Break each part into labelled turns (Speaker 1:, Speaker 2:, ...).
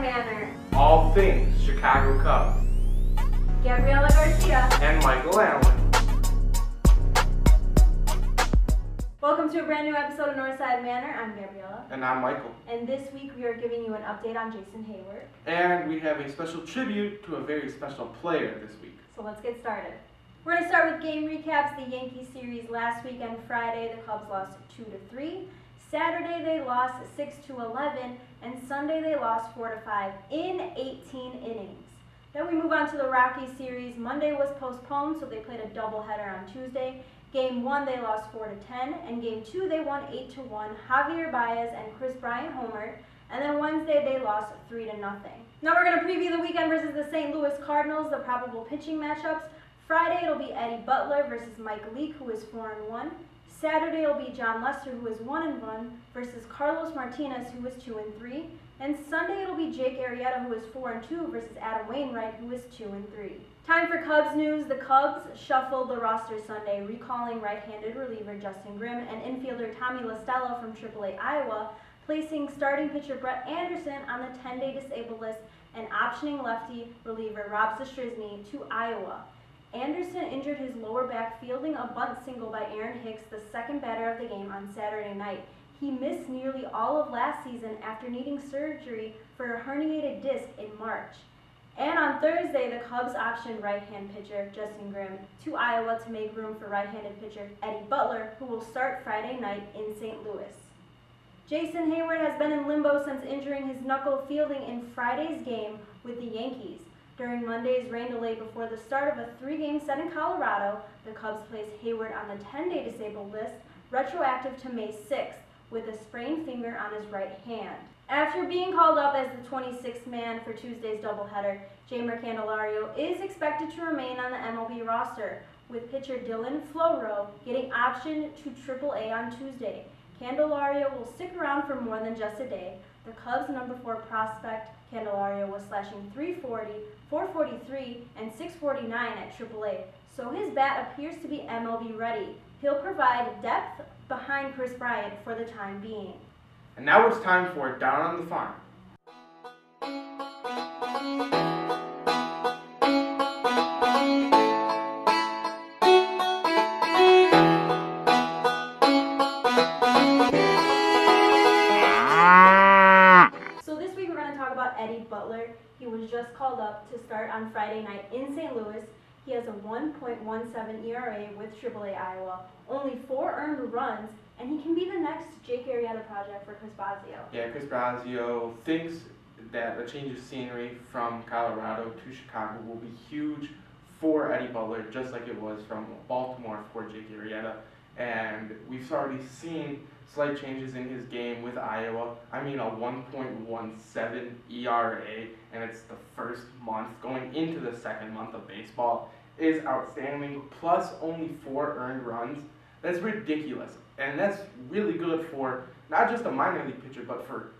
Speaker 1: Manor.
Speaker 2: All things Chicago Cubs.
Speaker 1: Gabriella Garcia.
Speaker 2: And Michael Allen.
Speaker 1: Welcome to a brand new episode of Northside Manor. I'm Gabriella.
Speaker 2: And I'm Michael.
Speaker 1: And this week we are giving you an update on Jason Hayward.
Speaker 2: And we have a special tribute to a very special player this week.
Speaker 1: So let's get started. We're going to start with game recaps. The Yankees series last weekend, Friday, the Cubs lost 2-3. Saturday they lost 6-11, and Sunday they lost 4-5 in 18 innings. Then we move on to the Rockies series. Monday was postponed, so they played a doubleheader on Tuesday. Game 1 they lost 4-10, and Game 2 they won 8-1. Javier Baez and Chris Bryant homered, and then Wednesday they lost 3-0. Now we're going to preview the weekend versus the St. Louis Cardinals, the probable pitching matchups. Friday it'll be Eddie Butler versus Mike Leake, who is 4-1. Saturday it'll be John Lester, who is 1-1, versus Carlos Martinez, who is 2-3. And Sunday it'll be Jake Arrieta, who is 4-2, versus Adam Wainwright, who is 2-3. Time for Cubs news. The Cubs shuffled the roster Sunday, recalling right-handed reliever Justin Grimm and infielder Tommy LaStella from AAA Iowa, placing starting pitcher Brett Anderson on the 10-day disabled list and optioning lefty reliever Rob Zastryzny to Iowa. Anderson injured his lower back fielding a bunt single by Aaron Hicks, the second batter of the game, on Saturday night. He missed nearly all of last season after needing surgery for a herniated disc in March. And on Thursday, the Cubs optioned right-hand pitcher Justin Grimm to Iowa to make room for right-handed pitcher Eddie Butler, who will start Friday night in St. Louis. Jason Hayward has been in limbo since injuring his knuckle fielding in Friday's game with the Yankees. During Monday's rain delay before the start of a 3-game set in Colorado, the Cubs placed Hayward on the 10-day disabled list, retroactive to May 6th, with a sprained finger on his right hand. After being called up as the 26th man for Tuesday's doubleheader, Jeimer Candelario is expected to remain on the MLB roster, with pitcher Dylan Floro getting optioned to AAA on Tuesday. Candelario will stick around for more than just a day. The Cubs' number 4 prospect, Candelario, was slashing .340, .443, and .649 at AAA, so his bat appears to be MLB ready. He'll provide depth behind Chris Bryant for the time being.
Speaker 2: And now it's time for Down on the Farm.
Speaker 1: So this week we're going to talk about Eddie Butler. He was just called up to start on Friday night in St. Louis. He has a 1.17 ERA with AAA Iowa, only 4 earned runs, and he can be the next Jake Arrieta project for Chris Bosio.
Speaker 2: Yeah, Chris Bosio thinks that a change of scenery from Colorado to Chicago will be huge for Eddie Butler, just like it was from Baltimore for Jake Arrieta. And we've already seen slight changes in his game with Iowa. I mean, a 1.17 ERA, and it's the first month. Going into the second month of baseball is outstanding, plus only 4 earned runs. That's ridiculous, and that's really good for not just a minor league pitcher, but for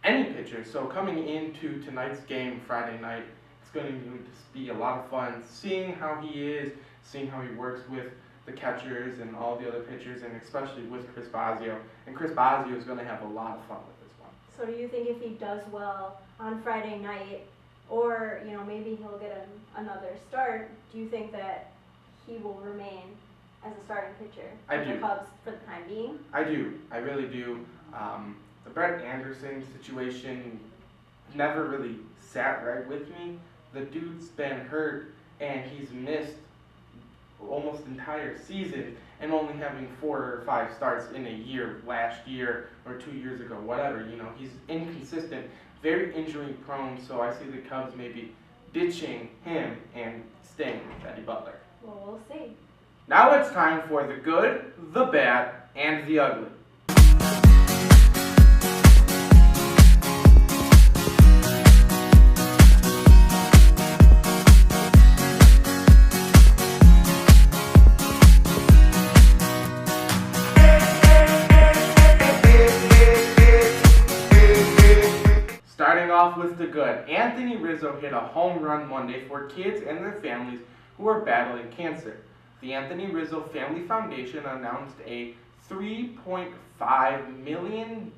Speaker 2: any pitcher. So coming into tonight's game, Friday night, it's going to be a lot of fun seeing how he is, seeing how he works with the catchers and all the other pitchers, and especially with Chris Bosio. And Chris Bosio is going to have a lot of fun with this one.
Speaker 1: So do you think if he does well on Friday night, or maybe he'll get another start, do you think that he will remain as a starting pitcher for the Cubs for the time being?
Speaker 2: I do. I really do. The Brett Anderson situation never really sat right with me. The dude's been hurt, and he's missed almost entire season, and only having 4 or 5 starts in a year, last year or 2 years ago, whatever. He's inconsistent, very injury prone, so I see the Cubs maybe ditching him and staying with Eddie Butler.
Speaker 1: Well, we'll see.
Speaker 2: Now it's time for the good, the bad, and the ugly. Starting off with the good, Anthony Rizzo hit a home run Monday for kids and their families who are battling cancer. The Anthony Rizzo Family Foundation announced a $3.5 million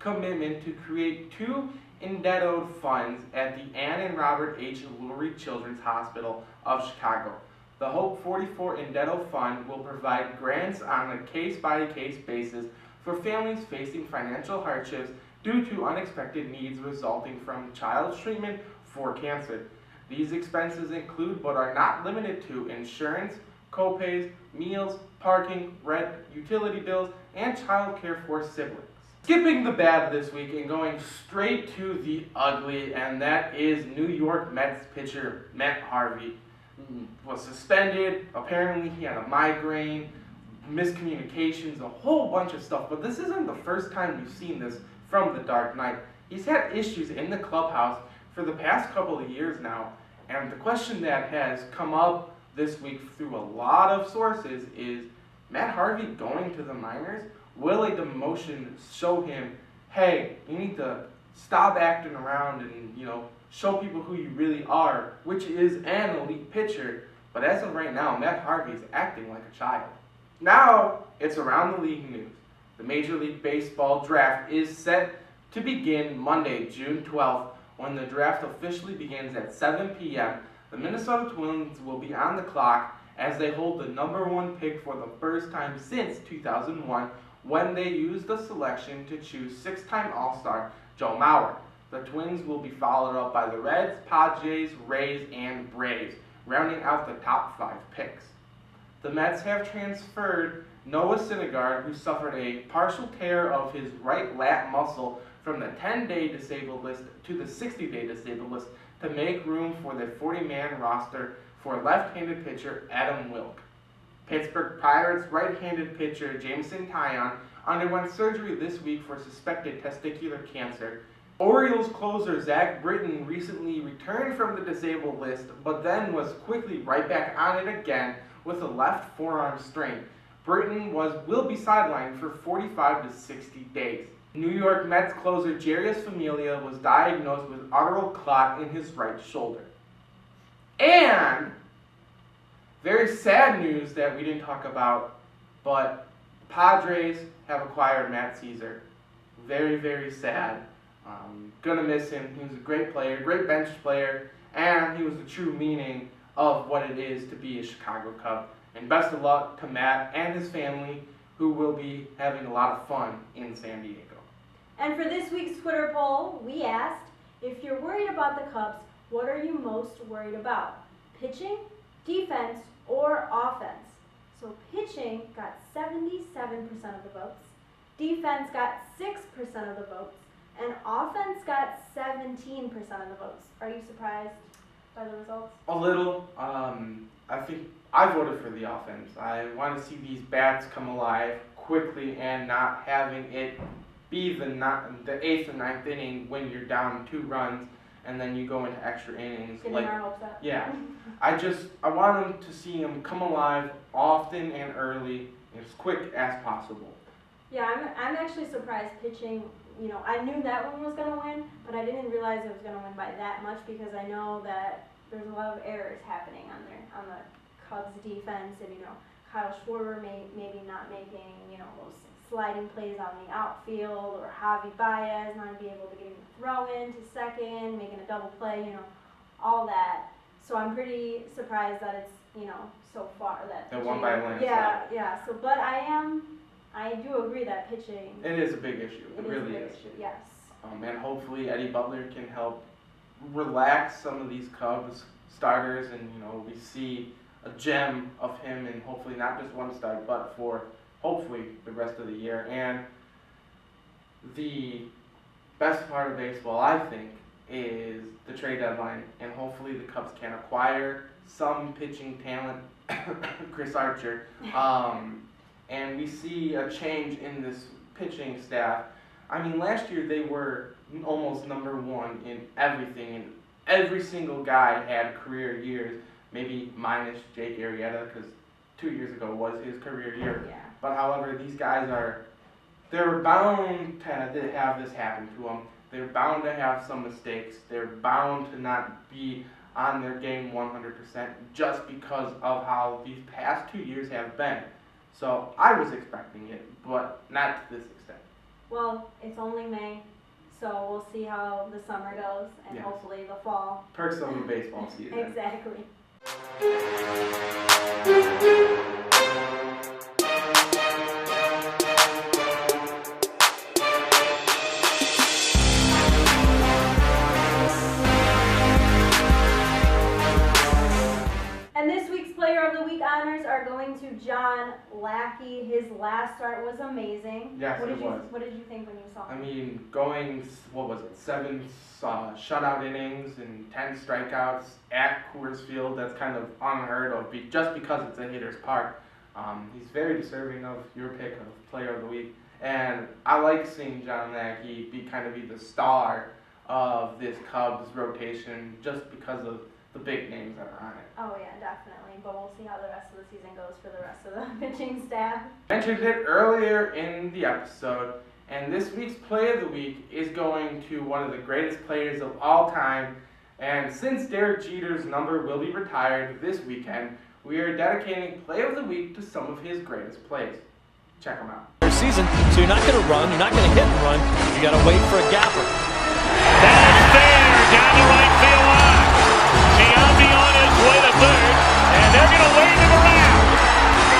Speaker 2: commitment to create 2 endowed funds at the Ann and Robert H. Lurie Children's Hospital of Chicago. The Hope 44 Indebto Fund will provide grants on a case-by-case basis for families facing financial hardships due to unexpected needs resulting from child's treatment for cancer. These expenses include, but are not limited to, insurance, co-pays, meals, parking, rent, utility bills, and child care for siblings. Skipping the bad this week and going straight to the ugly, and that is New York Mets pitcher Matt Harvey. Was suspended. Apparently he had a migraine, miscommunications, a whole bunch of stuff. But this isn't the first time we've seen this from the Dark Knight. He's had issues in the clubhouse for the past couple of years now. And the question that has come up this week through a lot of sources is, Matt Harvey going to the minors? Will a demotion show him, hey, you need to stop acting around and, show people who you really are, which is an elite pitcher. But as of right now, Matt Harvey is acting like a child. Now, it's around the league news. The Major League Baseball draft is set to begin Monday, June 12th, when the draft officially begins at 7 p.m. The Minnesota Twins will be on the clock as they hold the number 1 pick for the first time since 2001, when they used the selection to choose 6-time All-Star Joe Mauer. The Twins will be followed up by the Reds, Padres, Rays, and Braves, rounding out the top 5 picks. The Mets have transferred Noah Syndergaard, who suffered a partial tear of his right lat muscle, from the 10-day disabled list to the 60-day disabled list to make room for the 40-man roster for left-handed pitcher Adam Wilk. Pittsburgh Pirates right-handed pitcher Jameson Taillon underwent surgery this week for suspected testicular cancer. Orioles closer Zach Britton recently returned from the disabled list, but then was quickly right back on it again with a left forearm strain. Britton will be sidelined for 45 to 60 days. New York Mets closer Jarius Familia was diagnosed with arterial clot in his right shoulder. And very sad news that we didn't talk about, but Padres have acquired Matt Caesar. Very, very sad. Gonna miss him. He was a great player, great bench player, and he was the true meaning of what it is to be a Chicago Cub. And best of luck to Matt and his family, who will be having a lot of fun in San Diego.
Speaker 1: And for this week's Twitter poll, we asked, if you're worried about the Cubs, what are you most worried about? Pitching, defense, or offense? So pitching got 77% of the votes, defense got 6% of the votes, and offense got 17% of the votes. Are you surprised by the results?
Speaker 2: A little. I think I voted for the offense. I want to see these bats come alive quickly and not having it be the 8th or 9th inning when you're down 2 runs and then you go into extra innings.
Speaker 1: Getting our hopes up.
Speaker 2: Yeah. I want them to see them come alive often and early, as quick as possible.
Speaker 1: Yeah, I'm actually surprised pitching. I knew that one was going to win, but I didn't realize it was going to win by that much, because I know that there's a lot of errors happening on the Cubs defense, and Kyle Schwarber maybe not making those sliding plays on the outfield, or Javi Baez not being able to get him to throw in to second, making a double play, all that. So I'm pretty surprised that it's so far that
Speaker 2: they won by a landslide.
Speaker 1: Yeah. So, but I do agree that pitching.
Speaker 2: It is a big issue. It really is.
Speaker 1: Issue, yes.
Speaker 2: And hopefully Eddie Butler can help relax some of these Cubs starters, and we see a gem of him, and hopefully not just one start, but for hopefully the rest of the year. And the best part of baseball, I think, is the trade deadline, and hopefully the Cubs can acquire some pitching talent, Chris Archer, and we see a change in this pitching staff. I mean, last year they were almost number 1 in everything, and every single guy had career years, maybe minus Jake Arrieta, because 2 years ago was his career year.
Speaker 1: Yeah.
Speaker 2: But however, these guys they're bound to have this happen to them. They're bound to have some mistakes. They're bound to not be on their game 100% just because of how these past 2 years have been. So I was expecting it, but not to this extent.
Speaker 1: Well, it's only May, So we'll see how the summer goes and
Speaker 2: Yes.
Speaker 1: hopefully the fall.
Speaker 2: Perks of the baseball season.
Speaker 1: Exactly. And this week's Player of the Week honors are going to John Lackey. His last start was amazing.
Speaker 2: Yes, it was.
Speaker 1: What did you think when you saw him?
Speaker 2: I mean, going, 7 shutout innings and 10 strikeouts at Coors Field, that's kind of unheard of just because it's a hitter's park. He's very deserving of your pick of Player of the Week. And I like seeing John Lackey be the star of this Cubs rotation just because of the big names that are on it.
Speaker 1: Oh yeah, definitely. But we'll see how the rest of the season goes for the rest of the pitching staff.
Speaker 2: Mentioned it earlier in the episode, and this week's Play of the Week is going to one of the greatest players of all time. And since Derek Jeter's number will be retired this weekend, we are dedicating Play of the Week to some of his greatest plays. Check them out.
Speaker 3: Season, so you're not going to run, you're not going to hit and run, you got to wait for a gapper.
Speaker 4: That is fair, down the right field line. Giambi on his way to third, and they're going to wave him around.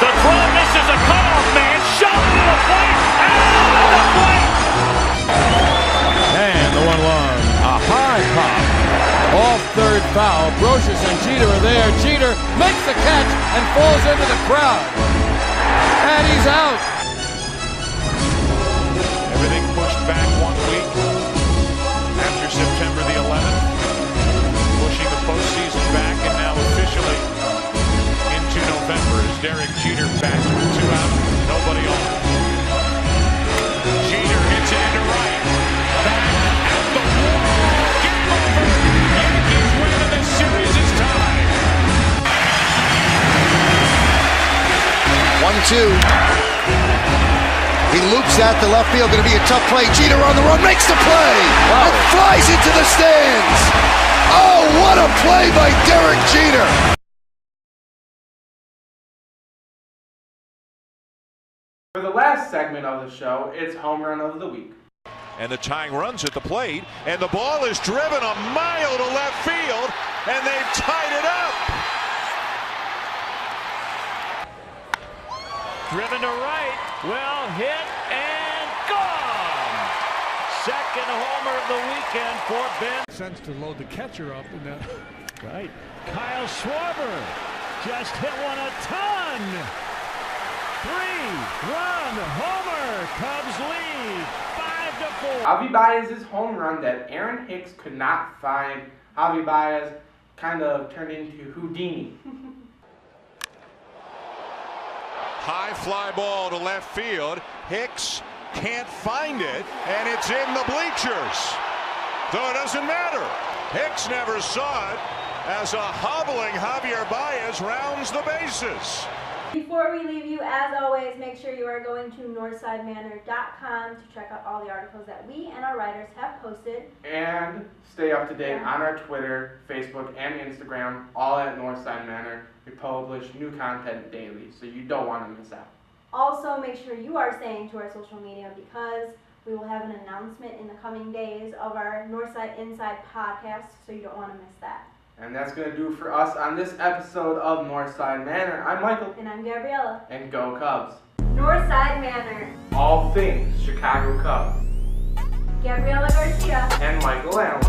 Speaker 4: The throw misses a cutoff man, shot to the plate, out of the plate.
Speaker 5: And the 1-1, a high pop, off third foul. Brocious and Jeter are there. Jeter makes the catch and falls into the crowd. And he's out.
Speaker 4: Everything pushed back 1 week after September the 11th, pushing the postseason back, and now officially into November as Derek Jeter bats with 2 out, nobody on. Jeter hits it into right, back at the wall, game over. Yankees win and the series is tied.
Speaker 6: 1-2. He loops out to left field. Going to be a tough play. Jeter on the run, makes the play, and flies into the stands. Oh, what a play by Derek Jeter!
Speaker 2: For the last segment of the show, it's Home Run of the Week.
Speaker 4: And the tying runs at the plate, and the ball is driven a mile to left field, and they've tied it up. Driven to right, well hit and gone. Second homer of the weekend for Ben.
Speaker 7: Sense to load the catcher up in that.
Speaker 4: Right. Kyle Schwarber just hit one a ton. 3-run homer. Cubs lead 5-4.
Speaker 2: Javi Baez's home run that Aaron Hicks could not find. Javi Baez kind of turned into Houdini.
Speaker 4: High fly ball to left field. Hicks can't find it, and it's in the bleachers. So it doesn't matter. Hicks never saw it as a hobbling Javier Baez rounds the bases.
Speaker 1: Before we leave you, as always, make sure you are going to northsidemanor.com to check out all the articles that we and our writers have posted.
Speaker 2: And stay up to date on our Twitter, Facebook, and Instagram, all at Northside Manor. We publish new content daily, so you don't want to miss out.
Speaker 1: Also, make sure you are staying to our social media because we will have an announcement in the coming days of our Northside Inside podcast, so you don't want to miss that.
Speaker 2: And that's going to do it for us on this episode of Northside Manor. I'm Michael.
Speaker 1: And I'm Gabriella.
Speaker 2: And go Cubs.
Speaker 1: Northside Manor.
Speaker 2: All things Chicago Cubs.
Speaker 1: Gabriella Garcia.
Speaker 2: And Michael Allen.